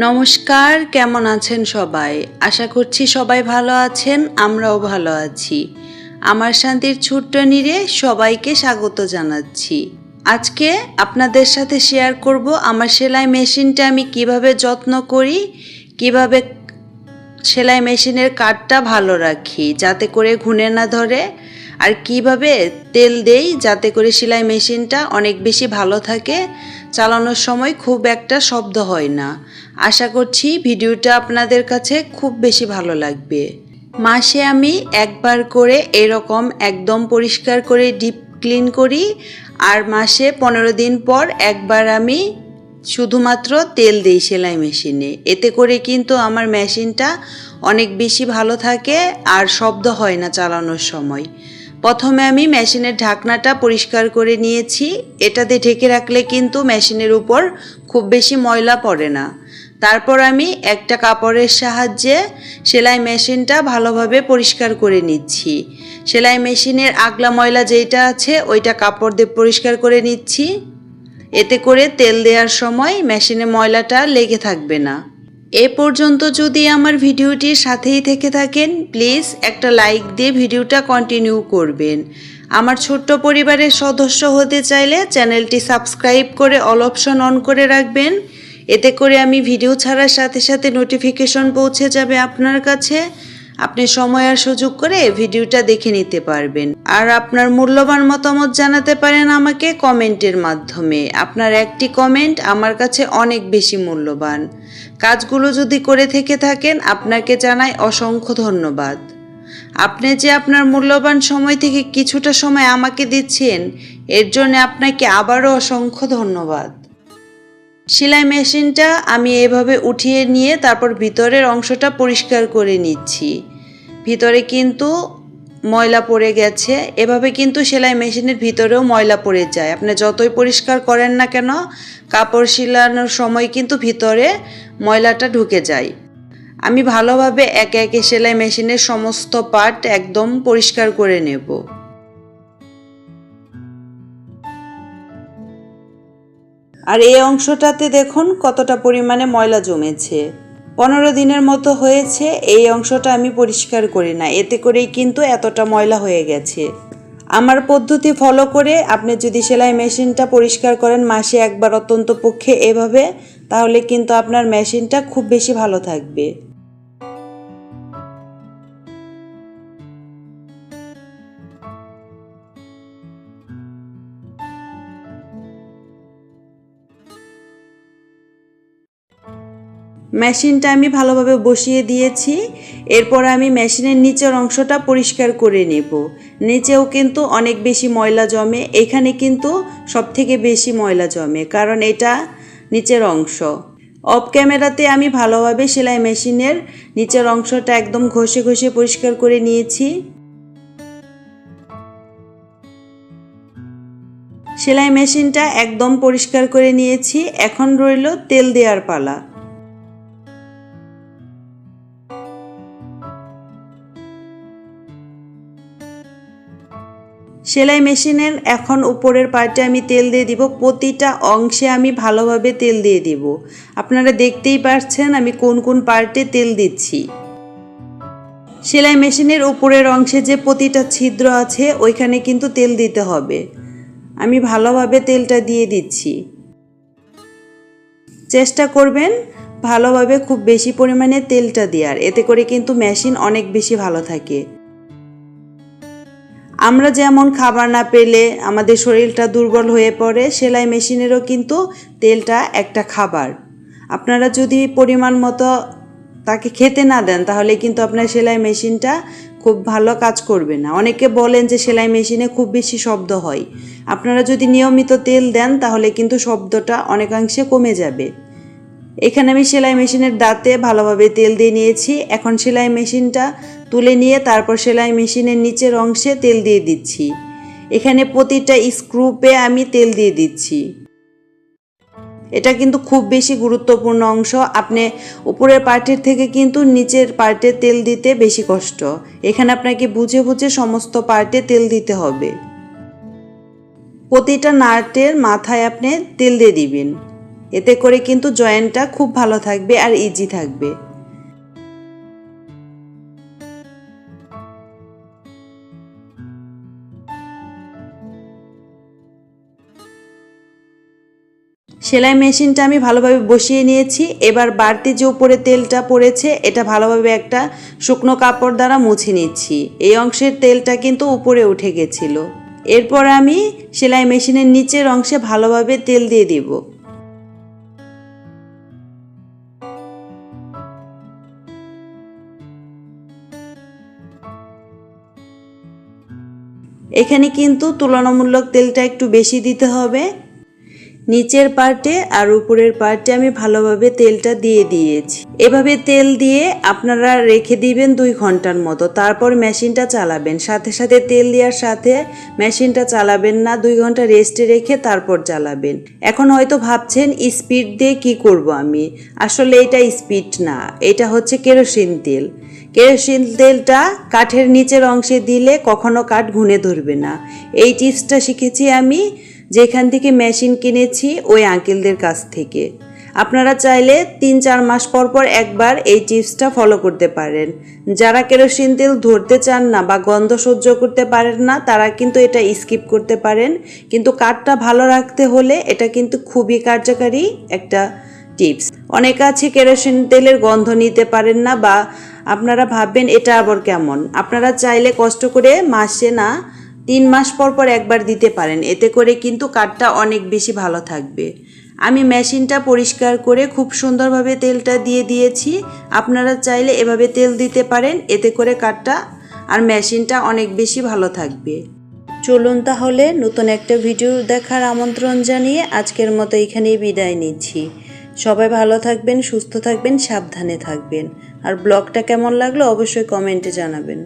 নমস্কার, কেমন আছেন সবাই? আশা করছি সবাই ভালো আছেন, আমরাও ভালো আছি। আমার শান্তির ছোট্ট নীড়ে সবাইকে স্বাগত জানাচ্ছি। আজকে আপনাদের সাথে শেয়ার করব আমার সেলাই মেশিনটা আমি কিভাবে যত্ন করি, কিভাবে সেলাই মেশিনের কাঠটা ভালো রাখি যাতে করে ঘুণে না ধরে, আর কিভাবে তেল দেই যাতে করে সেলাই মেশিনটা অনেক বেশি ভালো থাকে, চালানোর সময় খুব একটা শব্দ হয় না। আশা করছি ভিডিওটা আপনাদের কাছে খুব বেশি ভালো লাগবে। মাসে আমি একবার করে এরকম একদম পরিষ্কার করে ডিপ ক্লিন করি, আর মাসে 15 দিন পর একবার আমি শুধুমাত্র তেল দিই সেলাই মেশিনে। এতে করে কিন্তু আমার মেশিনটা অনেক বেশি ভালো থাকে আর শব্দ হয় না চালানোর সময়। প্রথমে আমি মেশিনের ঢাকনাটা পরিষ্কার করে নিয়েছি। এটাতে ঢেকে রাখলে কিন্তু মেশিনের উপর খুব বেশি ময়লা পড়ে না। তারপর আমি একটা কাপড়ের সাহায্যে সেলাই মেশিনটা ভালোভাবে পরিষ্কার করে নিচ্ছি। সেলাই মেশিনের আগলা ময়লা যেটা আছে ওইটা কাপড় দিয়ে পরিষ্কার করে নিচ্ছি। এতে করে তেল দেওয়ার সময় মেশিনে ময়লাটা লেগে থাকবে না। এ পর্যন্ত যদি আমার ভিডিওটির সাথেই থেকে থাকেন, প্লিজ একটা লাইক দিয়ে ভিডিওটা কন্টিনিউ করবেন। আমার ছোট্ট পরিবারের সদস্য হতে চাইলে চ্যানেলটি সাবস্ক্রাইব করে অল অপশন অন করে রাখবেন। এতে করে আমি ভিডিও ছাড়ার সাথে সাথে নোটিফিকেশন পৌঁছে যাবে আপনার কাছে। আপনি সময় আর সুযোগ করে ভিডিওটা দেখে নিতে পারবেন। আর আপনার মূল্যবান মতামত জানাতে পারেন আমাকে কমেন্টের মাধ্যমে। আপনার একটি কমেন্ট আমার কাছে অনেক বেশি মূল্যবান। কাজগুলো যদি করে থেকে থাকেন, আপনাকে জানাই অসংখ্য ধন্যবাদ। আপনি যে আপনার মূল্যবান সময় থেকে কিছুটা সময় আমাকে দিচ্ছেন, এর জন্য আপনাকে আবারও অসংখ্য ধন্যবাদ। সেলাই মেশিনটা আমি এভাবে উঠিয়ে নিয়ে তারপর ভিতরের অংশটা পরিষ্কার করে নিচ্ছি। ভিতরে কিন্তু ময়লা পড়ে গেছে। এভাবে কিন্তু সেলাই মেশিনের ভিতরেও ময়লা পড়ে যায়। আপনি যতই পরিষ্কার করেন না কেন, কাপড় সেলানোর সময় কিন্তু ভিতরে ময়লাটা ঢুকে যায়। আমি ভালোভাবে একে একে সেলাই মেশিনের সমস্ত পার্ট একদম পরিষ্কার করে নেব। আর এই অংশটাতে দেখুন কতটা পরিমাণে ময়লা জমেছে। 15 দিনের মতো হয়েছে এই অংশটা আমি পরিষ্কার করি না, এতে করেই কিন্তু এতটা ময়লা হয়ে গেছে। আমার পদ্ধতি ফলো করে আপনি যদি সেলাই মেশিনটা পরিষ্কার করেন মাসে একবার অত্যন্ত পক্ষে এভাবে, তাহলে কিন্তু আপনার মেশিনটা খুব বেশি ভালো থাকবে। মেশিনটা আমি ভালোভাবে বসিয়ে দিয়েছি। এরপর আমি মেশিনের নিচের অংশটা পরিষ্কার করে নেব। নিচেও কিন্তু অনেক বেশি ময়লা জমে, এখানে কিন্তু সবথেকে বেশি ময়লা জমে, কারণ এটা নিচের অংশ। অফ ক্যামেরাতে আমি ভালোভাবে সেলাই মেশিনের নিচের অংশটা একদম ঘষে ঘষে পরিষ্কার করে নিয়েছি। সেলাই মেশিনটা একদম পরিষ্কার করে নিয়েছি। এখন রইল তেল দেওয়ার পালা। সেলাই মেশিনের এখন উপরের পার্টে আমি তেল দিয়ে দিব। প্রতিটা অংশে আমি ভালোভাবে তেল দিয়ে দিব। আপনারা দেখতেই পাচ্ছেন আমি কোন কোন পার্টে তেল দিচ্ছি। সেলাই মেশিনের উপরের অংশে যে প্রতিটা ছিদ্র আছে ওইখানে কিন্তু তেল দিতে হবে। আমি ভালোভাবে তেলটা দিয়ে দিচ্ছি। চেষ্টা করবেন ভালোভাবে খুব বেশি পরিমাণে তেলটা দেওয়ার, এতে করে কিন্তু মেশিন অনেক বেশি ভালো থাকে। আমরা যেমন খাবার না পেলে আমাদের শরীরটা দুর্বল হয়ে পড়ে, সেলাই মেশিনেরও কিন্তু তেলটা একটা খাবার। আপনারা যদি পরিমাণ মতো তাকে খেতে না দেন, তাহলে কিন্তু আপনার সেলাই মেশিনটা খুব ভালো কাজ করবে না। অনেকে বলেন যে সেলাই মেশিনে খুব বেশি শব্দ হয়। আপনারা যদি নিয়মিত তেল দেন তাহলে কিন্তু শব্দটা অনেকাংশে কমে যাবে। এখানে আমি সেলাই মেশিনের দাঁতে ভালোভাবে তেল দিয়ে নিয়েছি। এখন সেলাই মেশিনটা তুলে নিয়ে তারপর সেলাই মেশিনের নিচের অংশে তেল দিয়ে দিচ্ছি। এখানে প্রতিটা স্ক্রুপে আমি তেল দিয়ে দিচ্ছি। এটা কিন্তু খুব বেশি গুরুত্বপূর্ণ অংশ। আপনি উপরের পার্টের থেকে কিন্তু নিচের পার্টে তেল দিতে বেশি কষ্ট। এখানে আপনাকে বুঝে বুঝে সমস্ত পার্টে তেল দিতে হবে। প্রতিটা নাটের মাথায় আপনি তেল দিয়ে দিবেন। এতে করে কিন্তু জয়েন্টটা খুব ভালো থাকবে আর ইজি থাকবে। সেলাই মেশিনটা আমি ভালোভাবে বসিয়ে নিয়েছি। এবার বাড়তি যে উপরে তেলটা পড়েছে এটা ভালোভাবে একটা শুকনো কাপড় দ্বারা মুছে নিচ্ছি। এই অংশের তেলটা কিন্তু উপরে উঠে গেছিল। এরপর আমি সেলাই মেশিনের নিচের অংশে ভালোভাবে তেল দিয়ে দিব। এখানে কিন্তু তুলনামূলক তেলটা একটু বেশি দিতে হবে। নিচের পার্টে আর উপরের পার্টে আমি ভালোভাবে তেলটা দিয়ে দিয়েছি। এভাবে তেল দিয়ে আপনারা রেখে দিবেন 2 ঘন্টার মতো, তারপর মেশিনটা চালাবেন। সাথে সাথে তেল দেওয়ার সাথে মেশিনটা চালাবেন না, 2 ঘন্টা রেস্টে রেখে তারপর চালাবেন। এখন হয়তো ভাবছেন স্পিড দিয়ে কি করব আমি, আসলে এটা স্পিড না, এটা হচ্ছে কেরোসিন তেল। কেরোসিন তেলটা কাঠের নিচের অংশে দিলে কখনো কাঠ ঘুনে ধরবে না। এই টিপসটা শিখেছি আমি যেখান থেকে মেশিন কিনেছি ওই আঙ্কেলদের কাছ থেকে। আপনারা চাইলে 3-4 মাস পর পর একবার এই টিপসটা ফলো করতে পারেন। যারা কেরোসিন তেল ধরতে চান না বা গন্ধ সহ্য করতে পারেন না তারা কিন্তু এটা স্কিপ করতে পারেন, কিন্তু কাঠটা ভালো রাখতে হলে এটা কিন্তু খুবই কার্যকারী একটা টিপস। অনেকে আছে কেরোসিন তেলের গন্ধ নিতে পারেন না বা আপনারা ভাববেন এটা আবার কেমন। আপনারা চাইলে কষ্ট করে মাসে না 3 মাস পর পর একবার দিতে পারেন, এতে করে কিন্তু কাঠটা অনেক বেশি ভালো থাকবে। আমি মেশিনটা পরিষ্কার করে খুব সুন্দরভাবে তেলটা দিয়ে দিয়েছি। আপনারা চাইলে এভাবে তেল দিতে পারেন, এতে করে কাঠটা আর মেশিনটা অনেক বেশি ভালো থাকবে। চলুন তাহলে নতুন একটা ভিডিও দেখার আমন্ত্রণ জানিয়ে আজকের মতো এখানেই বিদায় নিচ্ছি। সবাই ভালো থাকবেন, সুস্থ থাকবেন, সাবধানে থাকবেন। আর ব্লগটা কেমন লাগলো অবশ্যই কমেন্টে জানাবেন।